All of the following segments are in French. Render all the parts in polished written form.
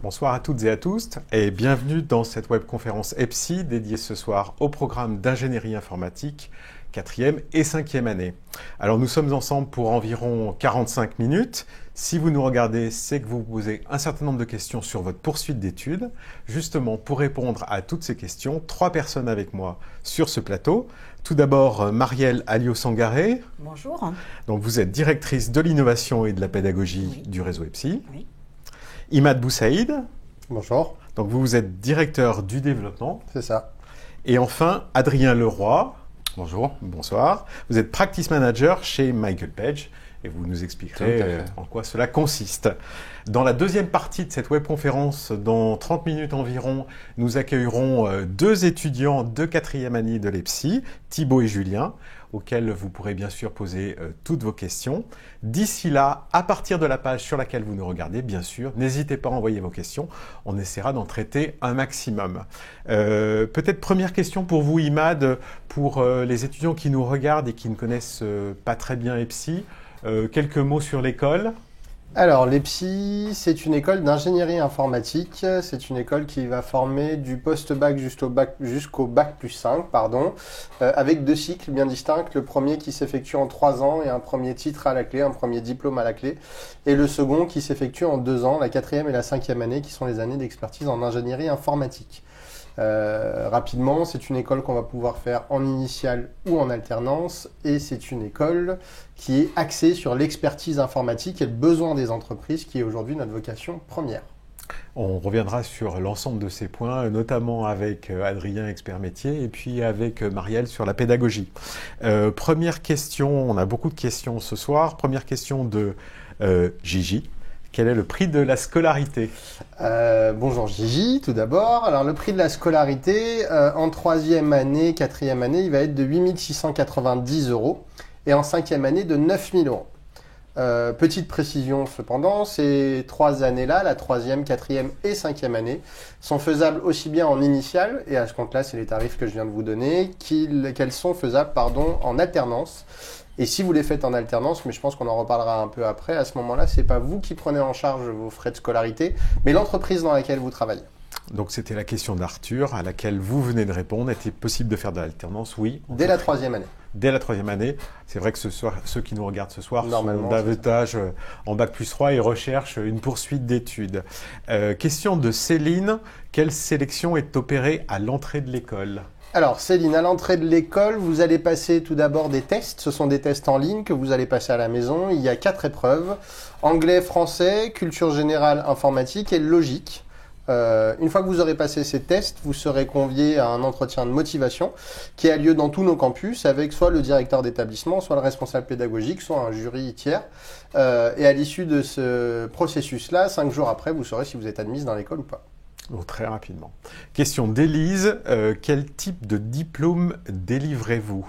Bonsoir à toutes et à tous et bienvenue dans cette webconférence EPSI dédiée ce soir au programme d'ingénierie informatique 4e et 5e année. Alors nous sommes ensemble pour environ 45 minutes. Si vous nous regardez, c'est que vous posez un certain nombre de questions sur votre poursuite d'études. Justement, pour répondre à toutes ces questions, 3 personnes avec moi sur ce plateau. Tout d'abord, Marielle Alliot-Sangaré. Bonjour. Donc vous êtes directrice de l'innovation et de la pédagogie du réseau EPSI. Oui. Imad Boussaïd. Bonjour. Donc vous êtes directeur du développement. C'est ça. Et enfin, Adrien Leroy. Bonjour. Bonsoir. Vous êtes practice manager chez Michael Page et vous nous expliquerez en quoi cela consiste. Dans la deuxième partie de cette webconférence, dans 30 minutes environ, nous accueillerons 2 étudiants de 4e année de l'EPSI, Thibaut et Julien, auxquels vous pourrez bien sûr poser toutes vos questions. D'ici là, à partir de la page sur laquelle vous nous regardez, bien sûr, n'hésitez pas à envoyer vos questions. On essaiera d'en traiter un maximum. Peut-être première question pour vous, Imad, pour les étudiants qui nous regardent et qui ne connaissent pas très bien EPSI. Quelques mots sur l'école. Alors, l'EPSI, c'est une école d'ingénierie informatique. C'est une école qui va former du post-bac jusqu'au bac plus 5, avec 2 cycles bien distincts. Le premier qui s'effectue en 3 ans et un premier titre à la clé, un premier diplôme à la clé. Et le second qui s'effectue en 2 ans, la 4e et la 5e année, qui sont les années d'expertise en ingénierie informatique. Rapidement, c'est une école qu'on va pouvoir faire en initiale ou en alternance et c'est une école qui est axée sur l'expertise informatique et le besoin des entreprises qui est aujourd'hui notre vocation première. On reviendra sur l'ensemble de ces points, notamment avec Adrien, expert métier, et puis avec Marielle sur la pédagogie. Première question, on a beaucoup de questions ce soir. Première question de Gigi. Quel est le prix de la scolarité ? Bonjour Gigi, tout d'abord. Alors le prix de la scolarité, en 3e année, 4e année, il va être de 8 690 € et en 5e année de 9 000 €. Petite précision cependant, ces 3 années-là, la 3e, 4e et 5e année, sont faisables aussi bien en initiale, et à ce compte-là, c'est les tarifs que je viens de vous donner, qu'elles sont faisables en alternance. Et si vous les faites en alternance, mais je pense qu'on en reparlera un peu après, à ce moment-là, c'est pas vous qui prenez en charge vos frais de scolarité, mais l'entreprise dans laquelle vous travaillez. Donc c'était la question d'Arthur, à laquelle vous venez de répondre. Est-il possible de faire de l'alternance ? Oui. Dès la 3e année. Dès la 3e année. C'est vrai que ceux qui nous regardent ce soir sont davantage en bac plus 3 et recherchent une poursuite d'études. Question de Céline. Quelle sélection est opérée à l'entrée de l'école ? Alors Céline, à l'entrée de l'école, vous allez passer tout d'abord des tests. Ce sont des tests en ligne que vous allez passer à la maison. Il y a 4 épreuves. Anglais, français, culture générale, informatique et logique. Une fois que vous aurez passé ces tests, vous serez convié à un entretien de motivation qui a lieu dans tous nos campus avec soit le directeur d'établissement, soit le responsable pédagogique, soit un jury tiers. Et à l'issue de ce processus-là, 5 jours après, vous saurez si vous êtes admise dans l'école ou pas. Donc, très rapidement. Question d'Élise. Quel type de diplôme délivrez-vous ?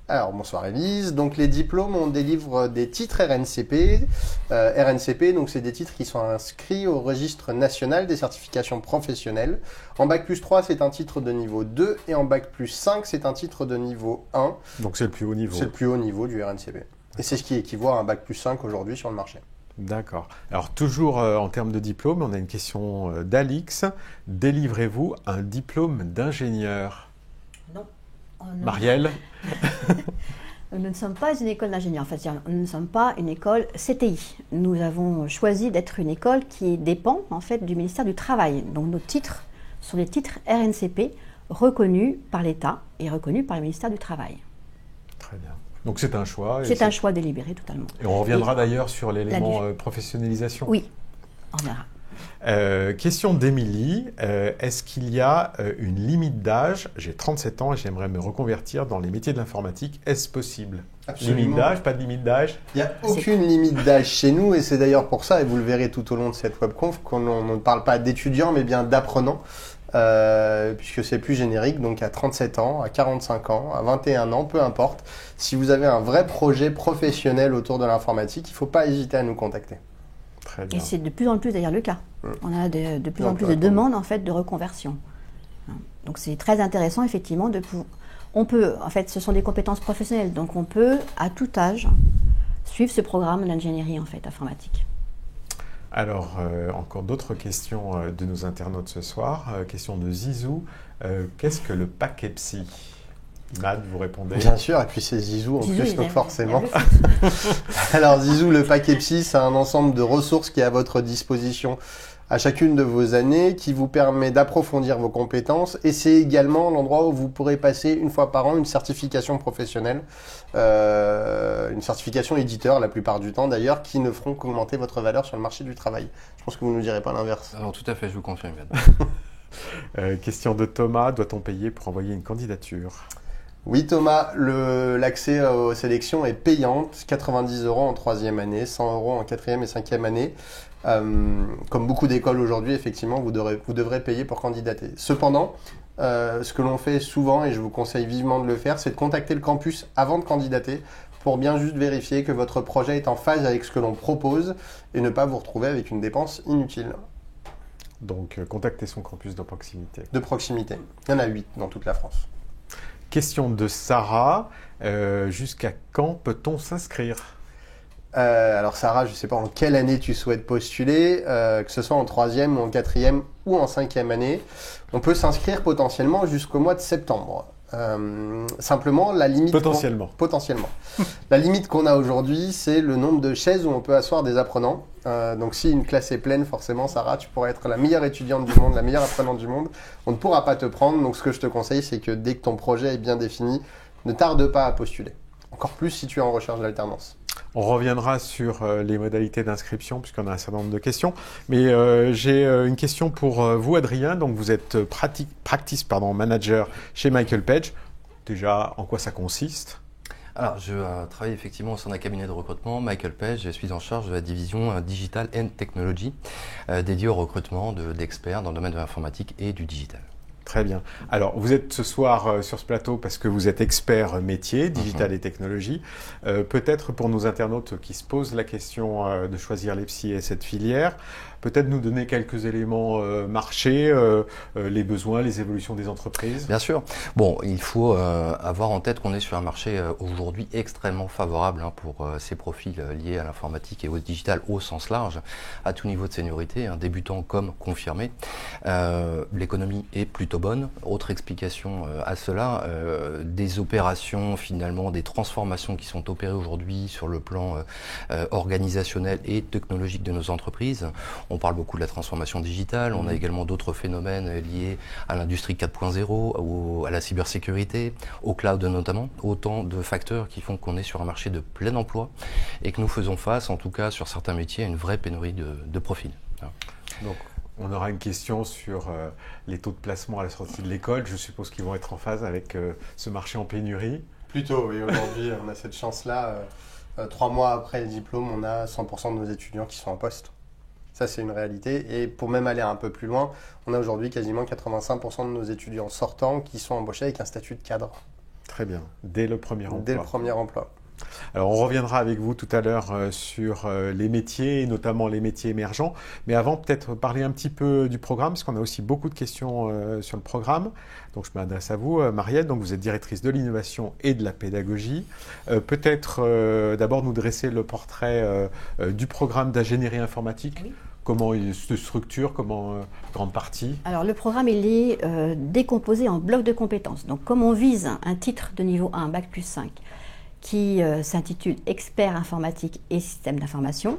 Alors, bonsoir Élise. Donc, les diplômes, on délivre des titres RNCP. RNCP, donc c'est des titres qui sont inscrits au registre national des certifications professionnelles. En bac plus 3, c'est un titre de niveau 2 et en bac plus 5, c'est un titre de niveau 1. Donc, c'est le plus haut niveau. C'est le plus haut niveau du RNCP. Et c'est ce qui équivaut à un bac plus 5 aujourd'hui sur le marché. D'accord. Alors, toujours en termes de diplôme, on a une question d'Alix. Délivrez-vous un diplôme d'ingénieur ? Non. Marielle ? Nous ne sommes pas une école d'ingénieurs. Enfin, nous ne sommes pas une école CTI. Nous avons choisi d'être une école qui dépend en fait du ministère du Travail. Donc, nos titres sont des titres RNCP reconnus par l'État et reconnus par le ministère du Travail. Très bien. Donc c'est un choix. C'est un choix délibéré totalement. Et on reviendra d'ailleurs sur l'élément professionnalisation. Oui, on verra. Question d'Émilie. Est-ce qu'il y a une limite d'âge ? J'ai 37 ans et j'aimerais me reconvertir dans les métiers de l'informatique. Est-ce possible ? Absolument. Limite d'âge, pas de limite d'âge ? Il n'y a aucune limite d'âge chez nous et c'est d'ailleurs pour ça, et vous le verrez tout au long de cette webconf, qu'on ne parle pas d'étudiants mais bien d'apprenants. Puisque c'est plus générique, donc à 37 ans, à 45 ans, à 21 ans, peu importe. Si vous avez un vrai projet professionnel autour de l'informatique, il ne faut pas hésiter à nous contacter. Très bien. Et c'est de plus en plus d'ailleurs le cas. On a de plus en plus de demandes en fait de reconversion. Donc c'est très intéressant effectivement de pouvoir. On peut, en fait, ce sont des compétences professionnelles, donc on peut à tout âge suivre ce programme d'ingénierie en fait informatique. Alors, encore d'autres questions de nos internautes ce soir. Question de Zizou. Qu'est-ce que le paquet psy? Mad, vous répondez? Bien sûr, et puis c'est Zizou en plus, donc forcément. Alors Zizou, le paquet psy, c'est un ensemble de ressources qui est à votre disposition à chacune de vos années, qui vous permet d'approfondir vos compétences, et c'est également l'endroit où vous pourrez passer une fois par an une certification professionnelle, une certification éditeur la plupart du temps d'ailleurs, qui ne feront qu'augmenter votre valeur sur le marché du travail. Je pense que vous ne nous direz pas l'inverse. Alors tout à fait, je vous confirme. Question de Thomas, doit-on payer pour envoyer une candidature? Oui Thomas, l'accès aux sélections est payante, 90 € en 3e année, 100 € en 4e et 5e année. Comme beaucoup d'écoles aujourd'hui, effectivement, vous devrez payer pour candidater. Cependant, ce que l'on fait souvent, et je vous conseille vivement de le faire, c'est de contacter le campus avant de candidater pour bien juste vérifier que votre projet est en phase avec ce que l'on propose et ne pas vous retrouver avec une dépense inutile. Donc, contactez son campus de proximité. De proximité. Il y en a 8 dans toute la France. Question de Sarah. Jusqu'à quand peut-on s'inscrire? Alors Sarah, je ne sais pas en quelle année tu souhaites postuler, que ce soit en 3e ou en 4e ou en 5e année. On peut s'inscrire potentiellement jusqu'au mois de septembre. Simplement, la limite... Potentiellement. Potentiellement. La limite qu'on a aujourd'hui, c'est le nombre de chaises où on peut asseoir des apprenants. Donc si une classe est pleine, forcément, Sarah, tu pourrais être la meilleure étudiante du monde, la meilleure apprenante du monde. On ne pourra pas te prendre. Donc ce que je te conseille, c'est que dès que ton projet est bien défini, ne tarde pas à postuler. Encore plus si tu es en recherche d'alternance. On reviendra sur les modalités d'inscription puisqu'on a un certain nombre de questions. Mais j'ai une question pour vous, Adrien. Donc, vous êtes practice manager chez Michael Page. Déjà, en quoi ça consiste? Alors, je travaille effectivement au sein d'un cabinet de recrutement, Michael Page. Je suis en charge de la division Digital and Technology, dédiée au recrutement d'experts dans le domaine de l'informatique et du digital. Très bien. Alors, vous êtes ce soir sur ce plateau parce que vous êtes expert métier, digital et technologie. Peut-être pour nos internautes qui se posent la question de choisir l'EPSI et cette filière, peut-être nous donner quelques éléments marché, les besoins, les évolutions des entreprises. Bien sûr. Bon, il faut avoir en tête qu'on est sur un marché aujourd'hui extrêmement favorable pour ces profils liés à l'informatique et au digital au sens large, à tout niveau de seniorité, débutant comme confirmé. L'économie est plutôt bonne. Autre explication à cela, des opérations finalement, des transformations qui sont opérées aujourd'hui sur le plan organisationnel et technologique de nos entreprises. On parle beaucoup de la transformation digitale, on a également d'autres phénomènes liés à l'industrie 4.0, à la cybersécurité, au cloud notamment, autant de facteurs qui font qu'on est sur un marché de plein emploi et que nous faisons face, en tout cas sur certains métiers, à une vraie pénurie de profils. Donc, on aura une question sur les taux de placement à la sortie de l'école. Je suppose qu'ils vont être en phase avec ce marché en pénurie. Plutôt, oui. Aujourd'hui, on a cette chance-là. 3 mois après le diplôme, on a 100% de nos étudiants qui sont en poste. Ça, c'est une réalité. Et pour même aller un peu plus loin, on a aujourd'hui quasiment 85% de nos étudiants sortants qui sont embauchés avec un statut de cadre. Très bien. Dès le premier emploi. Dès le premier emploi. Alors, on reviendra avec vous tout à l'heure sur les métiers, et notamment les métiers émergents. Mais avant, peut-être parler un petit peu du programme, parce qu'on a aussi beaucoup de questions sur le programme. Donc, je m'adresse à vous, Marielle. Donc, vous êtes directrice de l'innovation et de la pédagogie. Peut-être d'abord nous dresser le portrait du programme d'ingénierie informatique. Oui. Comment il se structure, comment grande partie? Alors, le programme, il est décomposé en blocs de compétences. Donc, comme on vise un titre de niveau 1, Bac plus 5, qui s'intitule « Expert informatique et système d'information »,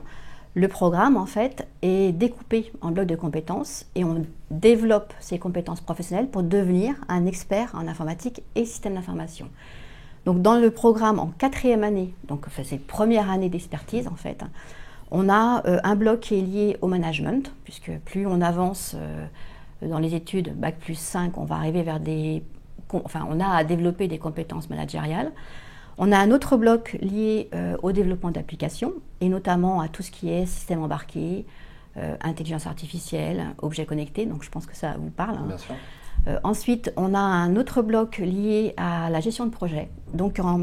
le programme, en fait, est découpé en blocs de compétences et on développe ces compétences professionnelles pour devenir un expert en informatique et système d'information. Donc, dans le programme en 4e année, donc c'est première année d'expertise, en fait, on a un bloc qui est lié au management, puisque plus on avance dans les études Bac plus 5, on va arriver vers on a à développer des compétences managériales. On a un autre bloc lié au développement d'applications, et notamment à tout ce qui est système embarqué, intelligence artificielle, objets connectés, donc je pense que ça vous parle. Bien sûr. Ensuite, on a un autre bloc lié à la gestion de projet. Donc en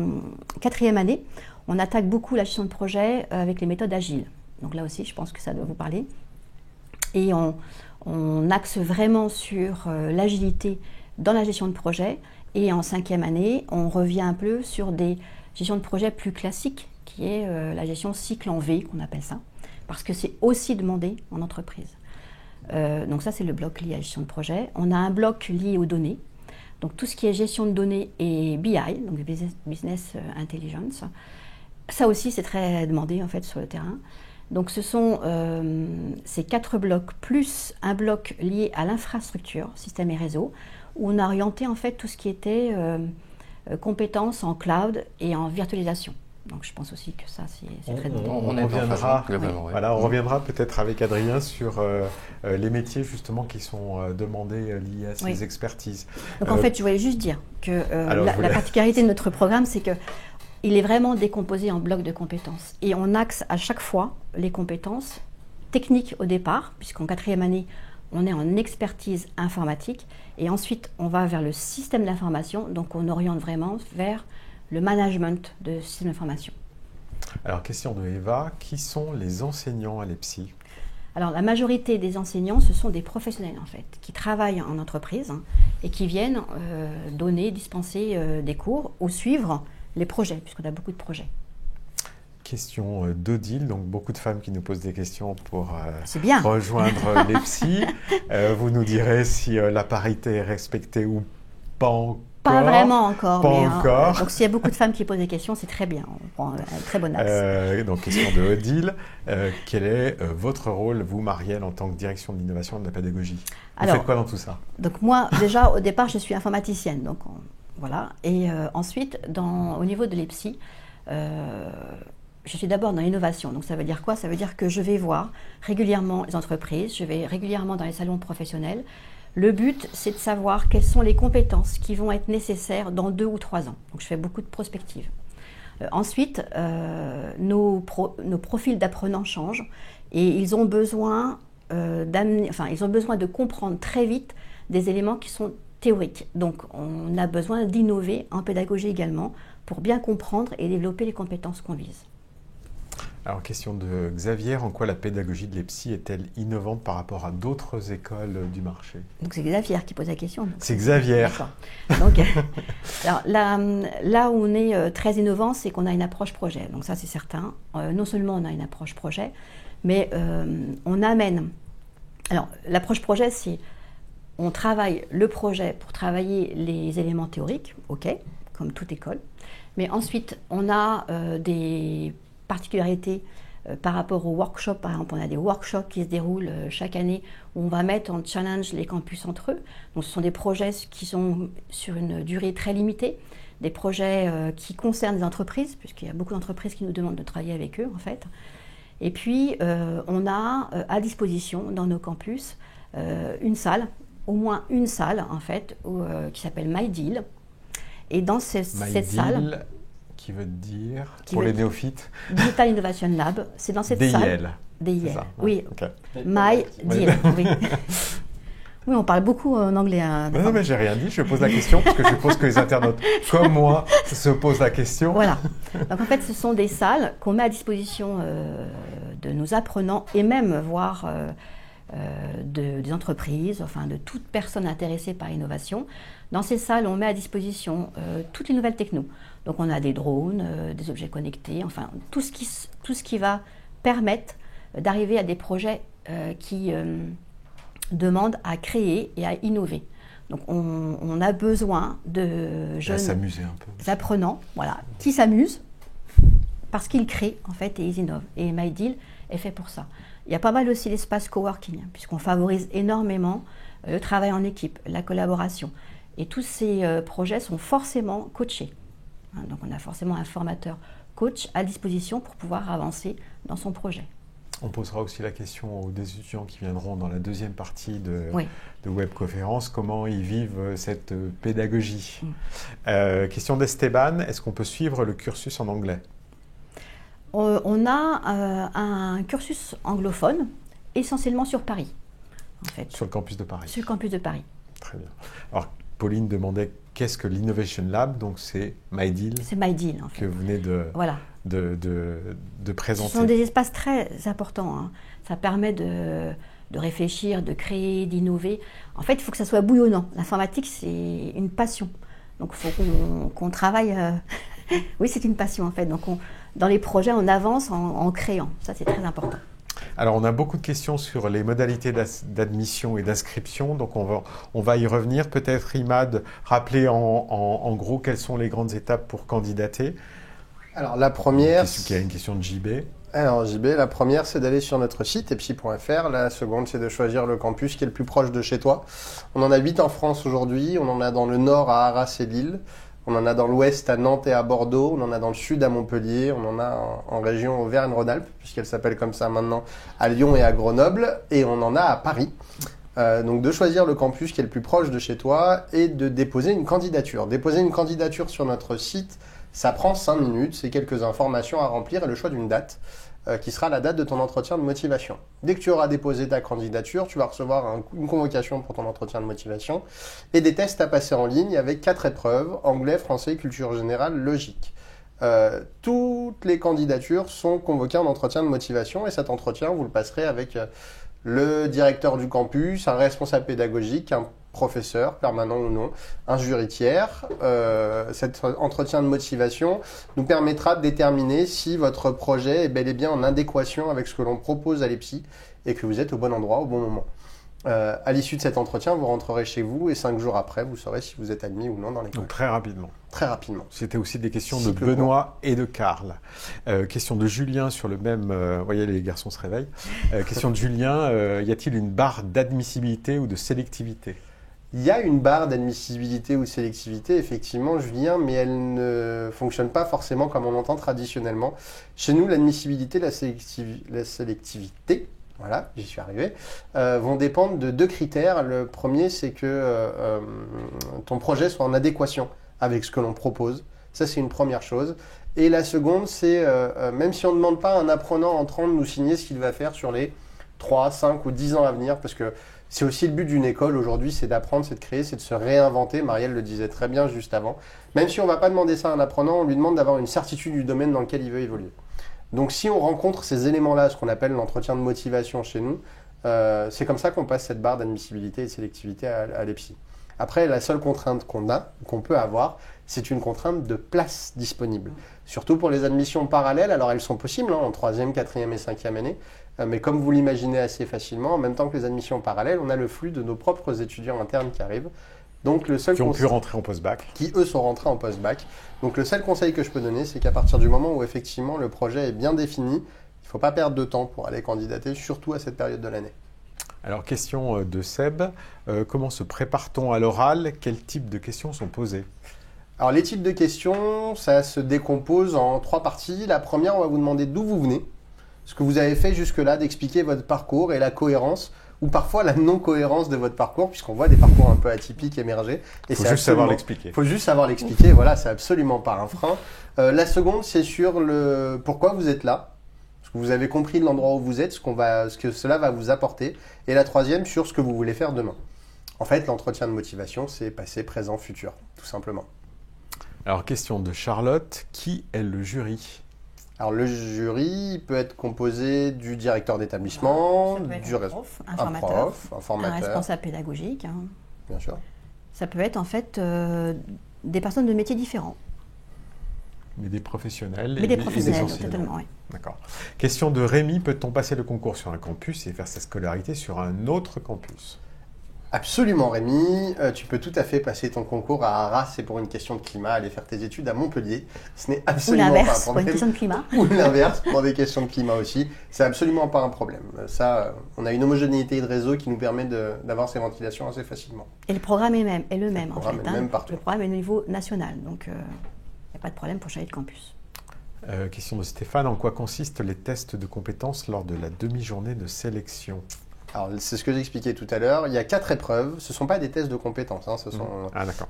4e année, on attaque beaucoup la gestion de projet avec les méthodes agiles. Donc là aussi, je pense que ça doit vous parler. Et on axe vraiment sur l'agilité dans la gestion de projet. Et en 5e année, on revient un peu sur des gestions de projet plus classiques, qui est la gestion cycle en V, qu'on appelle ça. parce que c'est aussi demandé en entreprise. Donc ça, c'est le bloc lié à la gestion de projet. On a un bloc lié aux données. Donc tout ce qui est gestion de données et BI, donc Business Intelligence. Ça aussi, c'est très demandé en fait sur le terrain. Donc ce sont ces 4 blocs plus un bloc lié à l'infrastructure, système et réseau, où on a orienté en fait tout ce qui était compétences en cloud et en virtualisation. Donc je pense aussi que ça, c'est très demandé. On reviendra peut-être avec Adrien sur les métiers justement qui sont demandés liés à ces expertises. Donc en fait, je voulais juste dire que la particularité de notre programme, c'est qu'il est vraiment décomposé en blocs de compétences. Et on axe à chaque fois les compétences techniques au départ, puisqu'en 4e année, on est en expertise informatique. Et ensuite, on va vers le système d'information. Donc on oriente vraiment vers le management de système d'information. Alors, question de Eva, qui sont les enseignants à l'EPSI ? Alors, la majorité des enseignants, ce sont des professionnels, en fait, qui travaillent en entreprise et qui viennent dispenser des cours ou suivre les projets, puisqu'on a beaucoup de projets. Question d'Odile, donc beaucoup de femmes qui nous posent des questions pour rejoindre l'EPSI. Vous nous direz si la parité est respectée ou pas encore. Pas vraiment encore. Encore. Donc s'il y a beaucoup de femmes qui posent des questions, c'est très bien. On prend un très bon axe. Donc question de Odile. Quel est votre rôle, vous, Marielle, en tant que direction de l'innovation et de la pédagogie ? Vous faites quoi dans tout ça ? Donc moi, déjà, au départ, je suis informaticienne. Donc voilà. Et ensuite, au niveau de l'EPSI, je suis d'abord dans l'innovation. Donc ça veut dire quoi ? Ça veut dire que je vais voir régulièrement les entreprises, je vais régulièrement dans les salons professionnels. Le but, c'est de savoir quelles sont les compétences qui vont être nécessaires dans 2 ou 3 ans. Donc, je fais beaucoup de prospective. Ensuite, nos profils d'apprenants changent et ils ont besoin de comprendre très vite des éléments qui sont théoriques. Donc, on a besoin d'innover en pédagogie également pour bien comprendre et développer les compétences qu'on vise. Alors, question de Xavier, en quoi la pédagogie de l'EPSI est-elle innovante par rapport à d'autres écoles du marché ? Donc c'est Xavier qui pose la question. C'est Xavier. D'accord. Donc, alors, là où on est très innovant, c'est qu'on a une approche projet. Donc ça, c'est certain. Non seulement on a une approche projet, mais on amène... Alors, l'approche projet, c'est on travaille le projet pour travailler les éléments théoriques, ok, comme toute école. Mais ensuite, on a des particularité par rapport aux workshops. Par exemple, on a des workshops qui se déroulent chaque année où on va mettre en challenge les campus entre eux. Donc, ce sont des projets qui sont sur une durée très limitée, des projets qui concernent les entreprises, puisqu'il y a beaucoup d'entreprises qui nous demandent de travailler avec eux, en fait. Et puis, on a à disposition dans nos campus une salle, au moins une salle, en fait, qui s'appelle MyDeal. Et dans cette salle... Qui veut dire, pour les néophytes, Digital Innovation Lab, c'est dans cette salle. DIL. Oui, okay. MyDeal. Oui. Oui, on parle beaucoup en anglais. Non, mais j'ai rien dit, je pose la question parce que je suppose que les internautes, comme moi, se posent la question. Voilà. Donc en fait, ce sont des salles qu'on met à disposition de nos apprenants et même, voire des entreprises, enfin de toute personne intéressée par l'innovation. Dans ces salles, on met à disposition toutes les nouvelles technos. Donc on a des drones, des objets connectés, enfin tout ce qui va permettre d'arriver à des projets qui demandent à créer et à innover. Donc on a besoin de jeunes apprenants, voilà, qui s'amusent parce qu'ils créent en fait et ils innovent. Et MyDeal est fait pour ça. Il y a pas mal aussi d'espace coworking, puisqu'on favorise énormément le travail en équipe, la collaboration. Et tous ces projets sont forcément coachés. Donc on a forcément un formateur coach à disposition pour pouvoir avancer dans son projet. On posera aussi la question aux étudiants qui viendront dans la deuxième partie de webconférence, comment ils vivent cette pédagogie. Question d'Esteban, est-ce qu'on peut suivre le cursus en anglais ? On a un cursus anglophone, essentiellement sur Paris, en fait. Sur le campus de Paris. Sur le campus de Paris. Très bien. Alors, Pauline demandait qu'est-ce que l'Innovation Lab, donc c'est MyDeal. C'est MyDeal, en fait. Que vous venez de présenter. Ce sont des espaces très importants. Hein. Ça permet de réfléchir, de créer, d'innover. En fait, il faut que ça soit bouillonnant. L'informatique, c'est une passion. Donc, il faut qu'on travaille... Oui, c'est une passion, en fait. Donc, dans les projets, on avance en créant. Ça, c'est très important. Alors, on a beaucoup de questions sur les modalités d'admission et d'inscription, donc on va y revenir. Peut-être, Imad, rappeler en gros quelles sont les grandes étapes pour candidater. Alors, la première... Il y a une question de JB. Alors, JB, la première, c'est d'aller sur notre site, epsi.fr. La seconde, c'est de choisir le campus qui est le plus proche de chez toi. On en a 8 en France aujourd'hui. On en a dans le nord à Arras et Lille. On en a dans l'ouest à Nantes et à Bordeaux. On en a dans le sud à Montpellier. On en a en région Auvergne-Rhône-Alpes, puisqu'elle s'appelle comme ça maintenant, à Lyon et à Grenoble. Et on en a à Paris. Donc, de choisir le campus qui est le plus proche de chez toi et de déposer une candidature. Déposer une candidature sur notre site, ça prend 5 minutes, c'est quelques informations à remplir et le choix d'une date, qui sera la date de ton entretien de motivation. Dès que tu auras déposé ta candidature, tu vas recevoir une convocation pour ton entretien de motivation et des tests à passer en ligne avec 4 épreuves, anglais, français, culture générale, logique. Toutes les candidatures sont convoquées en entretien de motivation et cet entretien, vous le passerez avec le directeur du campus, un responsable pédagogique, un professeur, permanent ou non, un jury tiers. Cet entretien de motivation nous permettra de déterminer si votre projet est bel et bien en adéquation avec ce que l'on propose à l'EPSI et que vous êtes au bon endroit au bon moment. À l'issue de cet entretien, vous rentrerez chez vous et 5 jours après, vous saurez si vous êtes admis ou non dans l'école. Donc très rapidement. Très rapidement. C'était aussi des questions de Benoît et de Karl. Question de Julien sur le même... vous voyez, les garçons se réveillent. Question de Julien, y a-t-il une barre d'admissibilité ou de sélectivité ? Il y a une barre d'admissibilité ou de sélectivité, effectivement, Julien, mais elle ne fonctionne pas forcément comme on entend traditionnellement. Chez nous, l'admissibilité et la sélectivité, voilà, j'y suis arrivé, vont dépendre de 2 critères. Le premier, c'est que ton projet soit en adéquation avec ce que l'on propose. Ça, c'est une première chose. Et la seconde, c'est, même si on ne demande pas à un apprenant entrant de nous signer ce qu'il va faire sur les 3, 5 ou 10 ans à venir, parce que c'est aussi le but d'une école aujourd'hui, c'est d'apprendre, c'est de créer, c'est de se réinventer. Marielle le disait très bien juste avant. Même si on ne va pas demander ça à un apprenant, on lui demande d'avoir une certitude du domaine dans lequel il veut évoluer. Donc si on rencontre ces éléments-là, ce qu'on appelle l'entretien de motivation chez nous, c'est comme ça qu'on passe cette barre d'admissibilité et de sélectivité à l'EPSI. Après, la seule contrainte qu'on peut avoir, c'est une contrainte de place disponible. Surtout pour les admissions parallèles, alors elles sont possibles en 3e, 4e et 5e année, mais comme vous l'imaginez assez facilement, en même temps que les admissions parallèles, on a le flux de nos propres étudiants internes qui arrivent. Donc, le seul qui ont pu rentrer en post-bac. Qui, eux, sont rentrés en post-bac. Donc, le seul conseil que je peux donner, c'est qu'à partir du moment où, effectivement, le projet est bien défini, il ne faut pas perdre de temps pour aller candidater, surtout à cette période de l'année. Alors, question de Seb. Comment se prépare-t-on à l'oral ? Quels types de questions sont posées ? Alors, les types de questions, ça se décompose en 3 parties. La première, on va vous demander d'où vous venez, ce que vous avez fait jusque-là, d'expliquer votre parcours et la cohérence ou parfois la non-cohérence de votre parcours, puisqu'on voit des parcours un peu atypiques émerger. Il faut juste savoir l'expliquer. Il faut juste savoir l'expliquer, voilà, c'est absolument pas un frein. La seconde, c'est sur le pourquoi vous êtes là, ce que vous avez compris de l'endroit où vous êtes, ce que cela va vous apporter. Et la troisième, sur ce que vous voulez faire demain. En fait, l'entretien de motivation, c'est passé, présent, futur, tout simplement. Alors, question de Charlotte, qui est le jury ? Alors, le jury peut être composé du directeur d'établissement, du prof, un formateur, un responsable pédagogique. Bien sûr. Ça peut être en fait des personnes de métiers différents. Mais des professionnels. Mais des professionnels, totalement, oui. D'accord. Question de Rémi, peut-on passer le concours sur un campus et faire sa scolarité sur un autre campus ? Absolument Rémi, tu peux tout à fait passer ton concours à Arras et pour une question de climat, aller faire tes études à Montpellier. Ce n'est absolument pas un problème. Pour une question de climat. Ou l'inverse, pour des questions de climat aussi. C'est absolument pas un problème. Ça, on a une homogénéité de réseau qui nous permet d'avoir ces ventilations assez facilement. Et le programme est le même en fait. Même partout. Le programme est au niveau national, donc il n'y a pas de problème pour changer de campus. Question de Stéphane, en quoi consistent les tests de compétences lors de la demi-journée de sélection ? Alors, c'est ce que j'expliquais tout à l'heure. Il y a 4 épreuves. Ce ne sont pas des tests de compétences.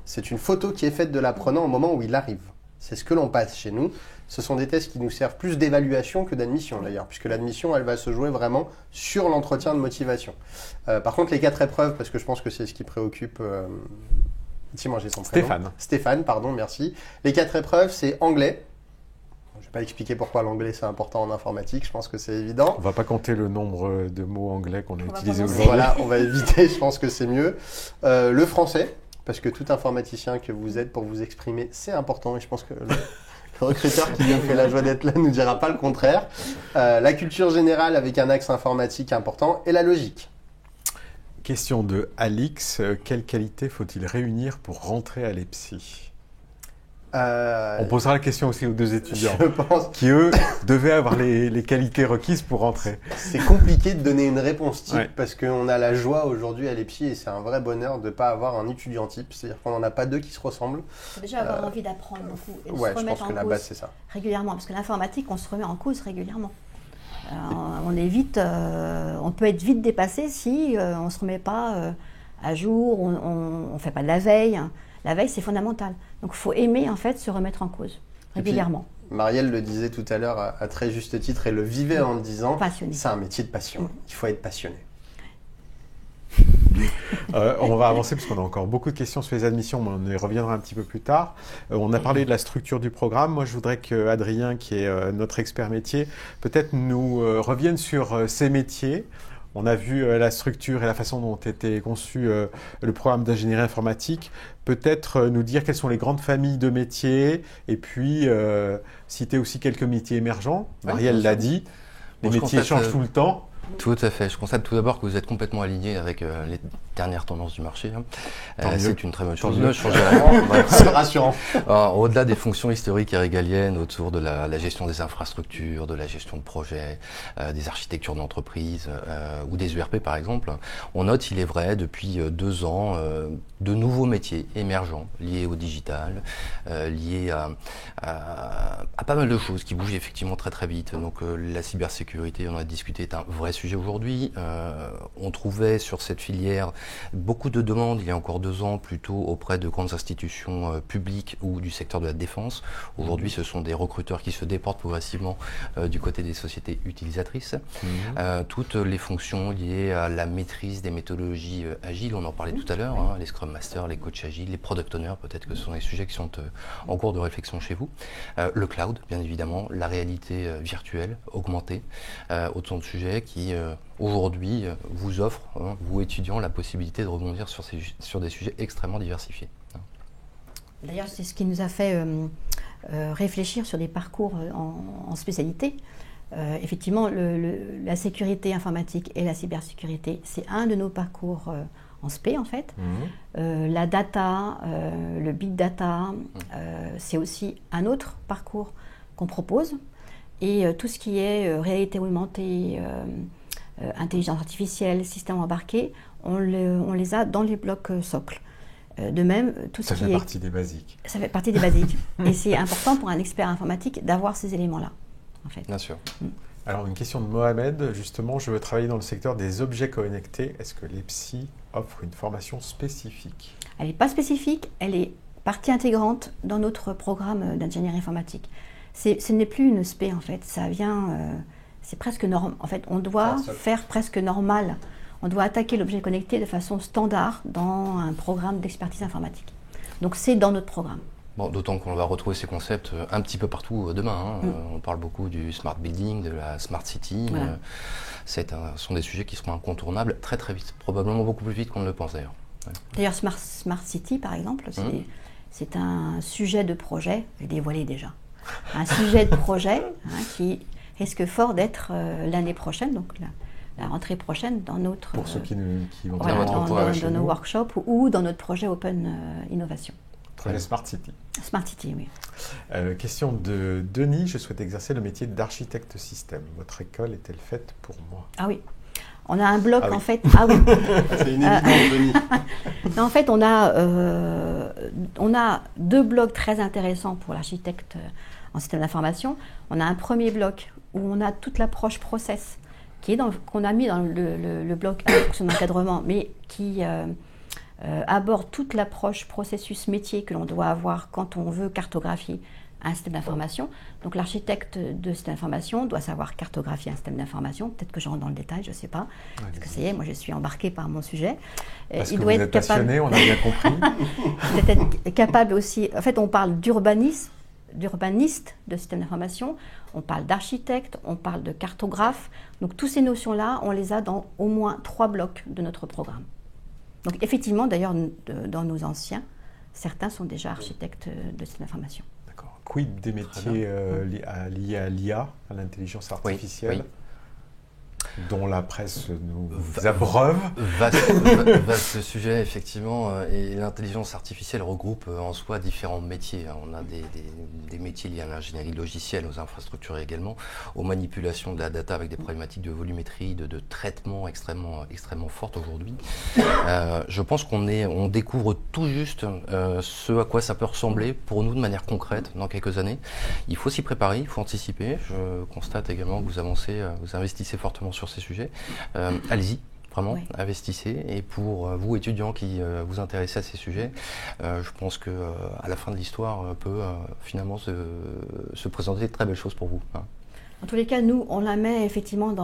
C'est une photo qui est faite de l'apprenant au moment où il arrive. C'est ce que l'on passe chez nous. Ce sont des tests qui nous servent plus d'évaluation que d'admission d'ailleurs, puisque l'admission, elle va se jouer vraiment sur l'entretien de motivation. Par contre, les 4 épreuves, parce que je pense que c'est ce qui préoccupe... Dis-moi, j'ai son prénom. Stéphane, pardon, merci. Les 4 épreuves, c'est anglais. Je ne vais pas expliquer pourquoi l'anglais c'est important en informatique, je pense que c'est évident. On ne va pas compter le nombre de mots anglais qu'on a utilisés aujourd'hui. Voilà, on va éviter, je pense que c'est mieux. Le français, parce que tout informaticien que vous êtes pour vous exprimer, c'est important et je pense que Le recruteur qui nous fait la joie d'être là ne nous dira pas le contraire. La culture générale avec un axe informatique important et la logique. Question de Alix. Quelles qualités faut-il réunir pour rentrer à l'EPSI ? On posera la question aussi aux deux étudiants je pense qui, eux, devaient avoir les qualités requises pour rentrer. C'est compliqué de donner une réponse type Ouais. parce qu'on a la joie aujourd'hui à l'EPSI et c'est un vrai bonheur de ne pas avoir un étudiant type. C'est-à-dire qu'on n'en a pas deux qui se ressemblent. Il faut déjà avoir envie d'apprendre beaucoup et de Ouais, se je pense remettre que en la cause base, c'est ça. régulièrement. Parce que l'informatique, on se remet en cause régulièrement. On est vite, on peut être vite dépassé si on ne se remet pas à jour, on ne fait pas de la veille. La veille, c'est fondamental. Donc, il faut aimer, en fait, se remettre en cause régulièrement. Marielle le disait tout à l'heure à très juste titre et le vivait en le disant, Passionné. c'est un métier de passion. Il faut être passionné. On va avancer parce qu'on a encore beaucoup de questions sur les admissions, mais on y reviendra un petit peu plus tard. On a parlé de la structure du programme. Moi, je voudrais que Adrien, qui est notre expert métier, peut-être nous revienne sur ces métiers. On a vu la structure et la façon dont était conçu le programme d'ingénierie informatique. Peut-être nous dire quelles sont les grandes familles de métiers et puis citer aussi quelques métiers émergents. Marielle l'a dit, les métiers changent tout le temps. Tout à fait. Je constate tout d'abord que vous êtes complètement aligné avec les dernières tendances du marché. C'est une très bonne chose. C'est rassurant. Au-delà des fonctions historiques et régaliennes autour de la gestion des infrastructures, de la gestion de projets, des architectures d'entreprise ou des ERP par exemple, on note, il est vrai, depuis 2 ans, de nouveaux métiers émergents liés au digital, liés à pas mal de choses qui bougent effectivement très très vite. Donc la cybersécurité, on en a discuté, est un vrai sujet aujourd'hui. On trouvait sur cette filière beaucoup de demandes il y a encore 2 ans, plutôt auprès de grandes institutions publiques ou du secteur de la défense. Aujourd'hui, ce sont des recruteurs qui se déportent progressivement du côté des sociétés utilisatrices. Toutes les fonctions liées à la maîtrise des méthodologies agiles, on en parlait tout à l'heure, les Scrum Masters, les coachs agiles, les Product Owners, peut-être que ce sont des sujets qui sont en cours de réflexion chez vous. Le cloud, bien évidemment, la réalité virtuelle, augmentée, autant de sujets qui aujourd'hui vous offrent, vous étudiants, la possibilité de rebondir sur des sujets extrêmement diversifiés. D'ailleurs, c'est ce qui nous a fait réfléchir sur des parcours en spécialité. Effectivement, la sécurité informatique et la cybersécurité, c'est un de nos parcours en SP en fait. La data, le big data, c'est aussi un autre parcours qu'on propose. Et tout ce qui est réalité augmentée, intelligence artificielle, système embarqué, on les a dans les blocs socles. De même, tout ce qui est... Ça fait partie des basiques. Ça fait partie des basiques. Et c'est important pour un expert informatique d'avoir ces éléments-là, en fait. Bien sûr. Alors, une question de Mohamed. Justement, je veux travailler dans le secteur des objets connectés. Est-ce que l'EPSI offre une formation spécifique ? Elle n'est pas spécifique, elle est partie intégrante dans notre programme d'ingénierie informatique. Ce n'est plus une spé, en fait. Ça vient... c'est presque normal. En fait, on doit faire presque normal. On doit attaquer l'objet connecté de façon standard dans un programme d'expertise informatique. Donc, c'est dans notre programme. Bon, d'autant qu'on va retrouver ces concepts un petit peu partout demain. On parle beaucoup du smart building, de la smart city. Voilà. Ce sont des sujets qui seront incontournables très très vite, probablement beaucoup plus vite qu'on ne le pense d'ailleurs. Ouais. D'ailleurs, smart city, par exemple, c'est un sujet de projet, je l'ai dévoilé déjà, un sujet de projet qui risque fort d'être l'année prochaine, donc la rentrée prochaine dans notre... Pour ceux qui vont dans nos workshops ou dans notre projet Open Innovation. Projet Smart City. Smart City, oui. Question de Denis. Je souhaite exercer le métier d'architecte système. Votre école est-elle faite pour moi ? Ah oui. On a un bloc en fait. Ah oui. C'est une évidence, Denis. En fait, on a 2 blocs très intéressants pour l'architecte en système d'information. On a un premier bloc où on a toute l'approche process qu'on a mis dans le bloc instruction d'encadrement, mais qui aborde toute l'approche processus métier que l'on doit avoir quand on veut cartographier un système d'information. Donc l'architecte de système d'information doit savoir cartographier un système d'information. Peut-être que je rentre dans le détail, je ne sais pas. Parce que ça y est, moi je suis embarquée par mon sujet. Parce que vous êtes passionné, on a bien compris. Peut-être capable aussi... En fait, on parle d'urbaniste de système d'information, on parle d'architecte, on parle de cartographe. Donc toutes ces notions-là, on les a dans au moins 3 blocs de notre programme. Donc effectivement, d'ailleurs, dans nos anciens, certains sont déjà architectes de système d'information. D'accord. Quid des métiers liés à l'IA, à l'intelligence artificielle, oui. dont la presse nous abreuve. Vaste sujet, effectivement. Et l'intelligence artificielle regroupe en soi différents métiers. On a des métiers liés à l'ingénierie logicielle, aux infrastructures également, aux manipulations de la data avec des problématiques de volumétrie, de traitement extrêmement fortes aujourd'hui. Je pense qu'on découvre tout juste ce à quoi ça peut ressembler pour nous de manière concrète dans quelques années. Il faut s'y préparer, il faut anticiper. Je constate également que vous investissez fortement sur ces sujets. Allez-y, vraiment, investissez. Et pour vous, étudiants qui vous intéressez à ces sujets, je pense qu'à la fin de l'histoire peut finalement se présenter de très belles choses pour vous. Hein. En tous les cas, nous, on la met effectivement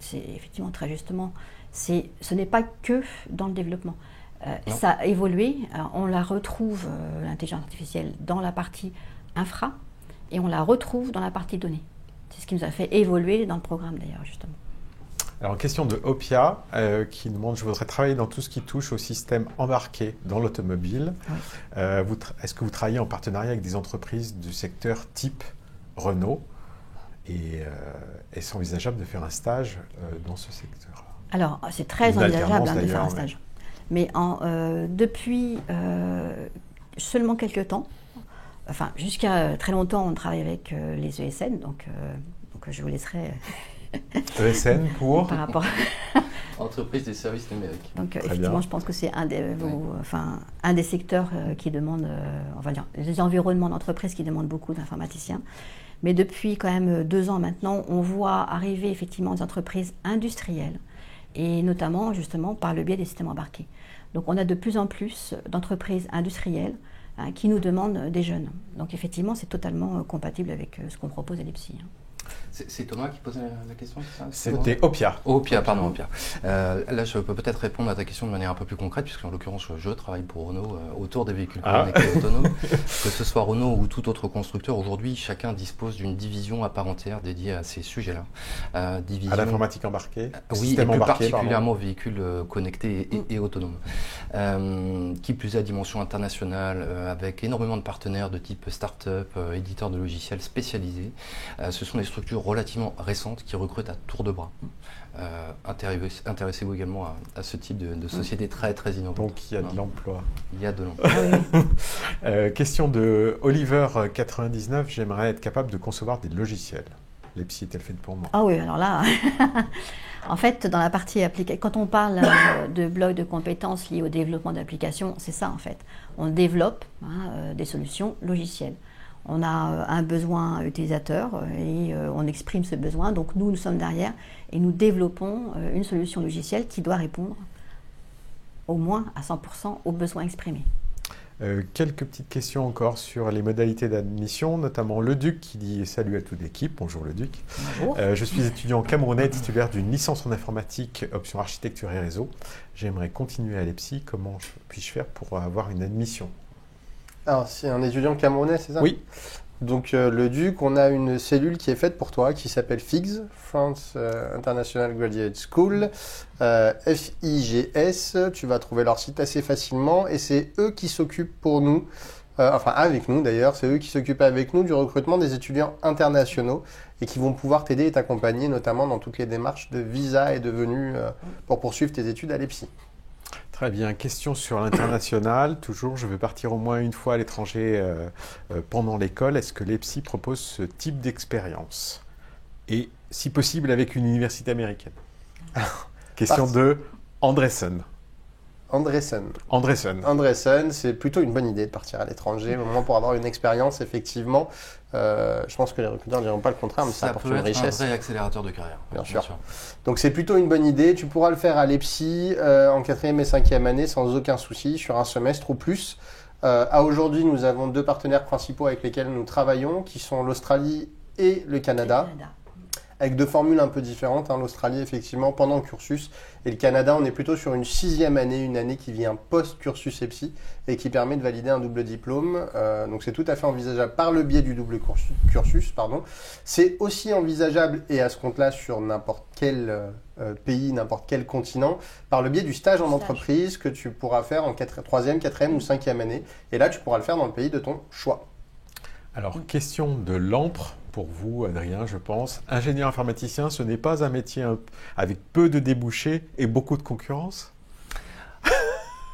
c'est effectivement très justement, ce n'est pas que dans le développement. Ça a évolué, on la retrouve, l'intelligence artificielle, dans la partie infra, et on la retrouve dans la partie données. C'est ce qui nous a fait évoluer dans le programme d'ailleurs, justement. Alors, question de Opia qui demande: je voudrais travailler dans tout ce qui touche au système embarqué dans l'automobile. Oui. Est-ce que vous travaillez en partenariat avec des entreprises du secteur type Renault? Et est-ce envisageable de faire un stage dans ce secteur? Alors, c'est très envisageable de faire un stage. Mais depuis seulement quelques temps, enfin jusqu'à très longtemps, on travaille avec les ESN, donc je vous laisserai... ESN pour par rapport Entreprise des services numériques. Donc effectivement, je pense que c'est un des secteurs qui demande, on va dire, les environnements d'entreprise qui demandent beaucoup d'informaticiens. Mais depuis quand même 2 ans maintenant, on voit arriver effectivement des entreprises industrielles, et notamment justement par le biais des systèmes embarqués. Donc on a de plus en plus d'entreprises industrielles qui nous demandent des jeunes. Donc effectivement, c'est totalement compatible avec ce qu'on propose à l'EPSI. C'est Thomas qui posait la question, c'est ça? C'était Opia. Opia. Là, je peux peut-être répondre à ta question de manière un peu plus concrète, puisqu'en l'occurrence, je travaille pour Renault autour des véhicules connectés autonomes. Que ce soit Renault ou tout autre constructeur, aujourd'hui, chacun dispose d'une division à part entière dédiée à ces sujets-là. À l'informatique embarquée? Oui, et plus particulièrement aux véhicules connectés et autonomes. Qui plus est à dimension internationale, avec énormément de partenaires de type start-up, éditeurs de logiciels spécialisés. Ce sont des structures relativement récentes qui recrutent à tour de bras. Intéressez-vous également à ce type de société très très innovante. Donc il y a de l'emploi. Il y a de l'emploi. Question de Oliver99, j'aimerais être capable de concevoir des logiciels. L'EPSI est-elle faite pour moi? Ah oui, alors là, en fait, dans la partie application, quand on parle de bloc de compétences liés au développement d'applications, c'est ça en fait. On développe des solutions logicielles. On a un besoin utilisateur et on exprime ce besoin. Donc nous sommes derrière et nous développons une solution logicielle qui doit répondre au moins à 100% aux besoins exprimés. Quelques petites questions encore sur les modalités d'admission, notamment le Duc qui dit salut à toute l'équipe. Bonjour le Duc. Bonjour. Je suis étudiant camerounais titulaire d'une licence en informatique, option architecture et réseau. J'aimerais continuer à l'EPSI. Comment puis-je faire pour avoir une admission? Alors, c'est un étudiant camerounais, c'est ça? Oui. Donc, le Duc, on a une cellule qui est faite pour toi, qui s'appelle FIGS, France International Graduate School, FIGS. Tu vas trouver leur site assez facilement, et c'est eux qui s'occupent pour nous, avec nous d'ailleurs, c'est eux qui s'occupent avec nous du recrutement des étudiants internationaux, et qui vont pouvoir t'aider et t'accompagner, notamment dans toutes les démarches de visa et de venue pour poursuivre tes études à l'EPSI. Très bien. Question sur l'international. Toujours, je veux partir au moins une fois à l'étranger pendant l'école. Est-ce que l'EPSI propose ce type d'expérience? Et si possible, avec une université américaine? Question de Andresen. Andresen, c'est plutôt une bonne idée de partir à l'étranger, au moins pour avoir une expérience, effectivement. Je pense que les recruteurs ne diront pas le contraire, mais ça apporte une richesse. Ça peut être un vrai accélérateur de carrière. Bien sûr. Donc c'est plutôt une bonne idée. Tu pourras le faire à l'EPSI en 4e et 5e année sans aucun souci, sur un semestre ou plus. À aujourd'hui, nous avons 2 partenaires principaux avec lesquels nous travaillons, qui sont l'Australie et le Canada. Avec 2 formules un peu différentes. L'Australie, effectivement, pendant le cursus. Et le Canada, on est plutôt sur une 6e année, une année qui vient post-cursus EPSI et qui permet de valider un double diplôme. Donc, c'est tout à fait envisageable par le biais du double cursus. C'est aussi envisageable, et à ce compte-là, sur n'importe quel pays, n'importe quel continent, par le biais du stage en entreprise que tu pourras faire en 3e, 4e ou 5e année. Et là, tu pourras le faire dans le pays de ton choix. Alors, question de l'AMPRE pour vous, Adrien, je pense. Ingénieur informaticien, ce n'est pas un métier avec peu de débouchés et beaucoup de concurrence?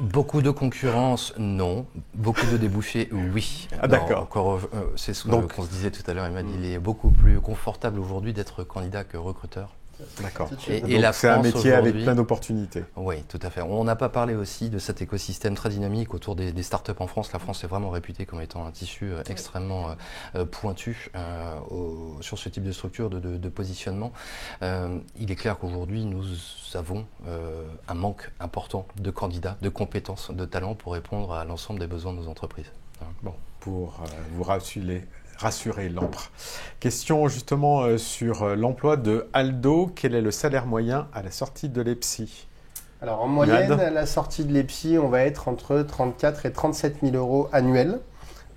Beaucoup de concurrence, non. Beaucoup de débouchés, oui. Ah, d'accord. C'est ce qu'on se disait tout à l'heure, Imad. Il est beaucoup plus confortable aujourd'hui d'être candidat que recruteur. D'accord. Et la c'est un France métier avec plein d'opportunités. Oui, tout à fait. On n'a pas parlé aussi de cet écosystème très dynamique autour des startups en France. La France est vraiment réputée comme étant un tissu extrêmement pointu sur ce type de structure, de positionnement. Il est clair qu'aujourd'hui, nous avons un manque important de candidats, de compétences, de talents pour répondre à l'ensemble des besoins de nos entreprises. Bon, pour vous rassurer l'AMPRE. Question justement sur l'emploi de Aldo. Quel est le salaire moyen à la sortie de l'EPSI? Alors en moyenne, à la sortie de l'EPSI, on va être entre 34 et 37 000 euros annuels.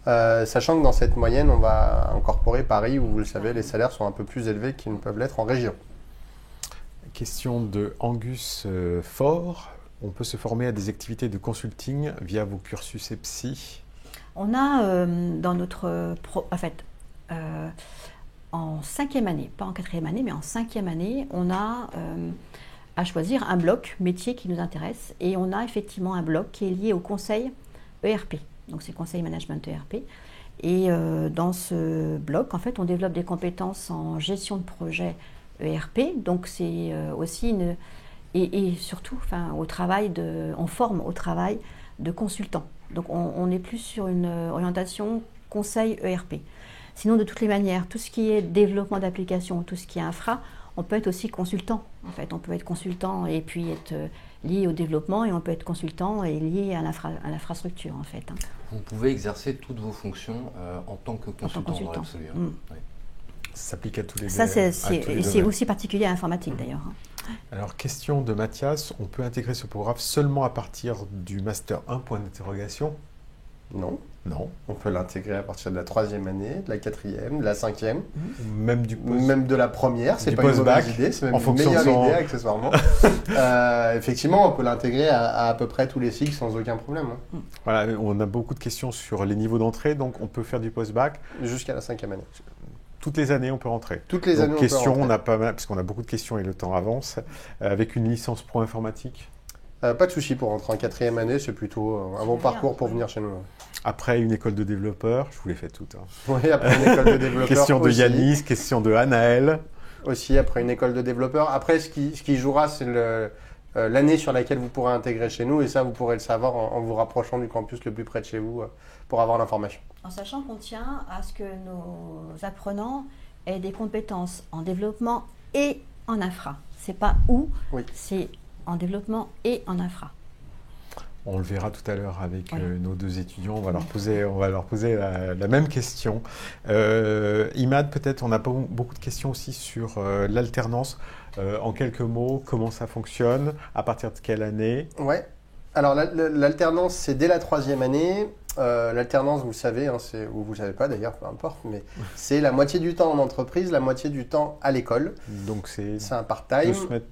Sachant que dans cette moyenne, on va incorporer Paris, où vous le savez, les salaires sont un peu plus élevés qu'ils ne peuvent l'être en région. Question de Angus Faure. On peut se former à des activités de consulting via vos cursus EPSI? On a dans notre... en 5e année, pas en 4e année, mais en 5e année, on a à choisir un bloc métier qui nous intéresse. Et on a effectivement un bloc qui est lié au conseil ERP. Donc c'est conseil management ERP. Et dans ce bloc, en fait, on développe des compétences en gestion de projet ERP. Donc c'est aussi et surtout, au travail on forme au travail de consultants. Donc on est plus sur une orientation conseil ERP. Sinon, de toutes les manières, tout ce qui est développement d'applications, tout ce qui est infra, on peut être aussi consultant. En fait, on peut être consultant et puis être lié au développement, et on peut être consultant et lié à l'infrastructure, en fait. Vous pouvez exercer toutes vos fonctions en tant que consultant. Dans l'absolu. Mm. Oui. Ça s'applique à tous les Ça, c'est aussi particulier à l'informatique, d'ailleurs. Alors, question de Mathias. On peut intégrer ce programme seulement à partir du Master 1, point d'interrogation? Non. Non. On peut l'intégrer à partir de la 3e année, de la 4e, de la 5e. Même même de la première, c'est pas une mauvaise idée, c'est même une meilleure idée accessoirement. Effectivement, on peut l'intégrer à peu près tous les cycles sans aucun problème. Hein. Voilà, on a beaucoup de questions sur les niveaux d'entrée, donc on peut faire du post-bac. Jusqu'à la 5e année. Toutes les années, on peut rentrer. Toutes les années, on peut rentrer. On a pas mal, parce qu'on a beaucoup de questions et le temps avance. Avec une licence pro informatique? Pas de souci pour rentrer en 4e année, c'est plutôt un bon parcours pour venir chez nous. Après une école de développeur, je vous l'ai fait toutes. Hein. Oui, après une école de développeur. Question de Yanis, question de Anaël. Aussi, après une école de développeur. Après, ce qui jouera, c'est l'année sur laquelle vous pourrez intégrer chez nous, et ça, vous pourrez le savoir en vous rapprochant du campus le plus près de chez vous pour avoir l'information. En sachant qu'on tient à ce que nos apprenants aient des compétences en développement et en infra. C'est pas où, oui. C'est en développement et en infra. On le verra tout à l'heure avec nos deux étudiants. On va leur poser la même question. Imad, peut-être, on a beaucoup de questions aussi sur l'alternance. En quelques mots, comment ça fonctionne? À partir de quelle année? Ouais. Alors, l'alternance, c'est dès la 3e année. L'alternance, vous le savez, hein, ou vous ne le savez pas d'ailleurs, peu importe, mais c'est la moitié du temps en entreprise, la moitié du temps à l'école. Donc c'est un part-time.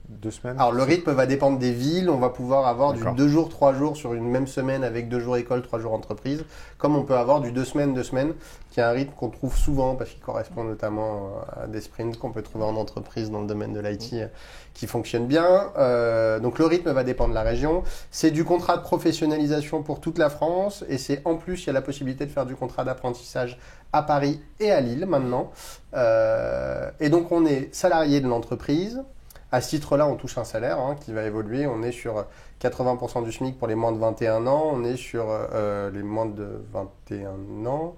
2 semaines. Alors le rythme va dépendre des villes, on va pouvoir avoir du 2 jours, 3 jours sur une même semaine avec 2 jours école, 3 jours entreprise, comme on peut avoir du 2 semaines, 2 semaines, qui est un rythme qu'on trouve souvent parce qu'il correspond notamment à des sprints qu'on peut trouver en entreprise dans le domaine de l'IT qui fonctionne bien. Donc le rythme va dépendre de la région. C'est du contrat de professionnalisation pour toute la France, et c'est en plus, il y a la possibilité de faire du contrat d'apprentissage à Paris et à Lille maintenant. Et donc on est salarié de l'entreprise. À ce titre-là, on touche un salaire qui va évoluer. On est sur 80% du SMIC pour les moins de 21 ans. On est sur les moins de 21 ans.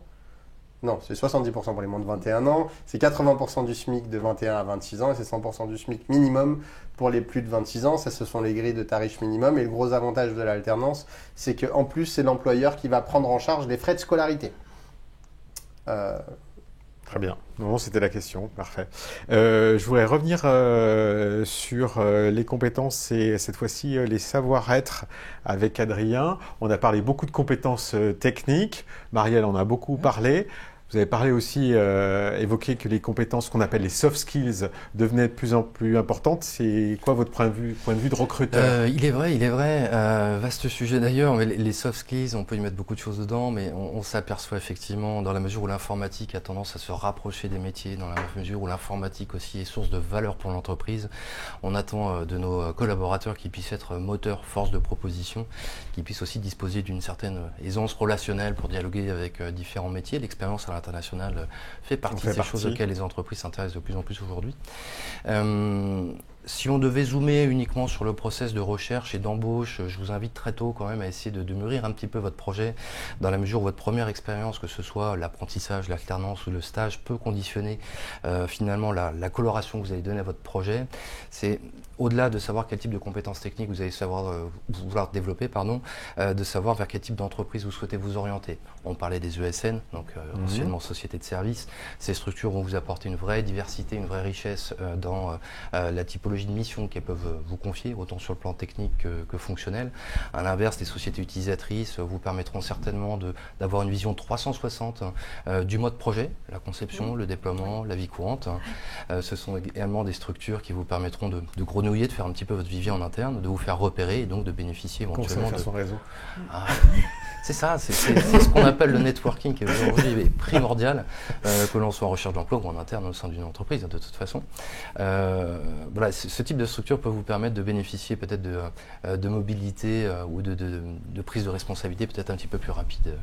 Non, c'est 70% pour les moins de 21 ans. C'est 80% du SMIC de 21 à 26 ans. Et c'est 100% du SMIC minimum pour les plus de 26 ans. Ça, ce sont les grilles de tarifs minimum. Et le gros avantage de l'alternance, c'est qu'en plus, c'est l'employeur qui va prendre en charge les frais de scolarité. Très bien. Non, c'était la question. Parfait. Je voudrais revenir sur les compétences et cette fois-ci les savoir-être avec Adrien. On a parlé beaucoup de compétences techniques. Marielle en a beaucoup parlé. Vous avez parlé aussi, évoqué que les compétences qu'on appelle les soft skills devenaient de plus en plus importantes. C'est quoi votre point de vue de recruteur? Il est vrai. Vaste sujet d'ailleurs, mais les soft skills, on peut y mettre beaucoup de choses dedans, mais on s'aperçoit effectivement, dans la mesure où l'informatique a tendance à se rapprocher des métiers, dans la mesure où l'informatique aussi est source de valeur pour l'entreprise, on attend de nos collaborateurs qu'ils puissent être moteurs, force de proposition, qu'ils puissent aussi disposer d'une certaine aisance relationnelle pour dialoguer avec différents métiers. L'expérience à l'international fait partie de ces choses auxquelles les entreprises s'intéressent de plus en plus aujourd'hui. Si on devait zoomer uniquement sur le process de recherche et d'embauche, je vous invite très tôt quand même à essayer de mûrir un petit peu votre projet, dans la mesure où votre première expérience, que ce soit l'apprentissage, l'alternance ou le stage, peut conditionner finalement la coloration que vous allez donner à votre projet. C'est au-delà de savoir quel type de compétences techniques vous allez vouloir développer, de savoir vers quel type d'entreprise vous souhaitez vous orienter. On parlait des ESN, donc anciennement sociétés de services. Ces structures vont vous apporter une vraie diversité, une vraie richesse dans la typologie de mission qu'elles peuvent vous confier, autant sur le plan technique que fonctionnel. À l'inverse, les sociétés utilisatrices vous permettront certainement d'avoir une vision 360 du mode projet, la conception, le déploiement, la vie courante. Ce sont également des structures qui vous permettront de grenouiller, de faire un petit peu votre vivier en interne, de vous faire repérer et donc de bénéficier éventuellement de son réseau. C'est ça, c'est ce qu'on appelle le networking qui est aujourd'hui primordial, que l'on soit en recherche d'emploi ou en interne au sein d'une entreprise, de toute façon. Voilà, ce type de structure peut vous permettre de bénéficier peut-être de mobilité ou de prise de responsabilité peut-être un petit peu plus rapide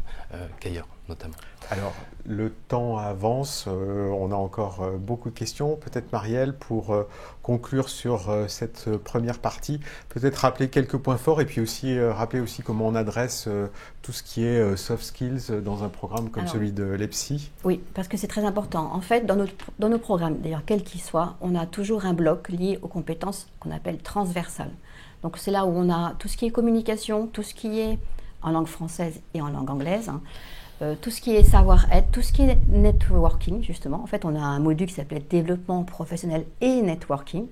qu'ailleurs, notamment. Alors, le temps avance, on a encore beaucoup de questions. Peut-être Marielle, pour conclure sur cette première partie, peut-être rappeler quelques points forts et puis aussi rappeler aussi comment on adresse tout ce qui est soft skills dans un programme comme celui de l'EPSI. Oui, parce que c'est très important. En fait, dans nos programmes, d'ailleurs quels qu'ils soient, on a toujours un bloc lié aux compétences qu'on appelle transversales. Donc c'est là où on a tout ce qui est communication, tout ce qui est en langue française et en langue anglaise, tout ce qui est savoir-être, tout ce qui est networking, justement. En fait, on a un module qui s'appelle développement professionnel et networking.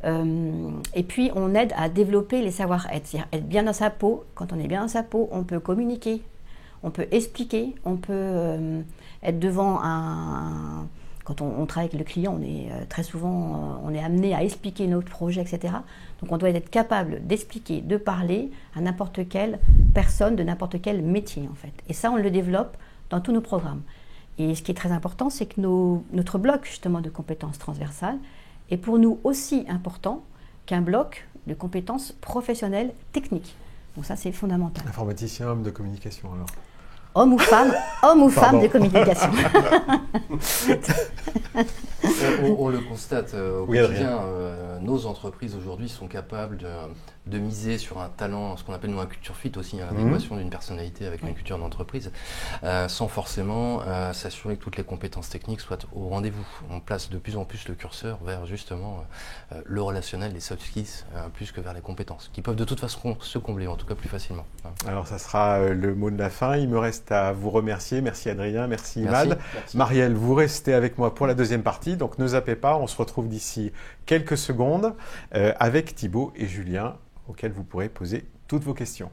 Et puis, on aide à développer les savoir-être, c'est-à-dire être bien dans sa peau. Quand on est bien dans sa peau, on peut communiquer, on peut expliquer, on peut être devant un... Quand on travaille avec le client, on est très souvent on est amené à expliquer notre projet, etc. Donc on doit être capable d'expliquer, de parler à n'importe quelle personne de n'importe quel métier en fait. Et ça, on le développe dans tous nos programmes. Et ce qui est très important, c'est que notre bloc justement de compétences transversales est pour nous aussi important qu'un bloc de compétences professionnelles techniques. Donc ça, c'est fondamental. Informaticien, homme de communication alors. Homme ou femme de communication. On le constate au quotidien. Nos entreprises aujourd'hui sont capables de miser sur un talent, ce qu'on appelle nous un culture fit aussi, l'adéquation d'une personnalité avec une culture d'entreprise, sans forcément s'assurer que toutes les compétences techniques soient au rendez-vous. On place de plus en plus le curseur vers justement le relationnel, les soft skills, plus que vers les compétences, qui peuvent de toute façon se combler, en tout cas plus facilement. Alors ça sera le mot de la fin. Il me reste à vous remercier. Merci Adrien, merci Imad. Merci. Marielle, vous restez avec moi pour la deuxième partie, donc ne zappez pas, on se retrouve d'ici quelques secondes avec Thibaut et Julien, auxquels vous pourrez poser toutes vos questions.